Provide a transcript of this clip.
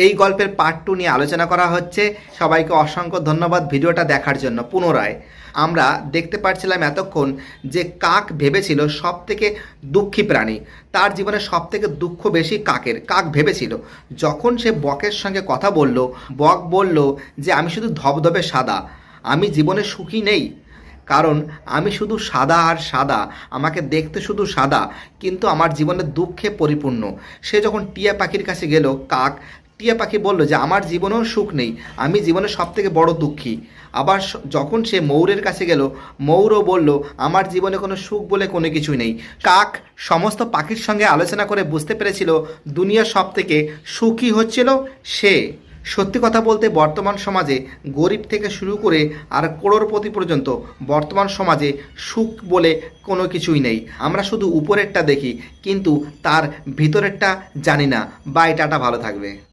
এই গল্পের পার্ট 2 নিয়ে আলোচনা করা হচ্ছে। সবাইকে অসংখ্য ধন্যবাদ ভিডিওটা দেখার জন্য। পুনরায় আমরা দেখতে পাচ্ছিলাম এতক্ষণ যে কাক ভেবেছিল সবথেকে দুঃখী প্রাণী, তার জীবনে সবথেকে দুঃখ বেশি কাকের। কাক ভেবেছিল যখন সে বকের সঙ্গে কথা বলল, বক বলল যে আমি শুধু ধবধবে সাদা, আমি জীবনে সুখী নেই, কারণ আমি শুধু সাদা আর সাদা, আমাকে দেখতে শুধু সাদা, কিন্তু আমার জীবনে দুঃখে পরিপূর্ণ। সে যখন টিয়া পাখির কাছে গেল, কাক, টিয়া পাখি বলল যে আমার জীবনেও সুখ নেই, আমি জীবনে সবথেকে বড় দুঃখী। আবার যখন সে ময়ূরের কাছে গেল, ময়ূরও বলল আমার জীবনে কোনো সুখ বলে কোনো কিছুই নেই। কাক সমস্ত পাখির সঙ্গে আলোচনা করে বুঝতে পেরেছিল দুনিয়ার সবথেকে সুখী হচ্ছিল সে। সত্যি কথা বলতে বর্তমান সমাজে গরিব থেকে শুরু করে আর করোড়পতি পর্যন্ত বর্তমান সমাজে সুখ বলে কোনো কিছুই নেই। আমরা শুধু উপরেরটা দেখি, কিন্তু তার ভিতরেরটা জানি না। বাই, টাটা, ভালো থাকবে।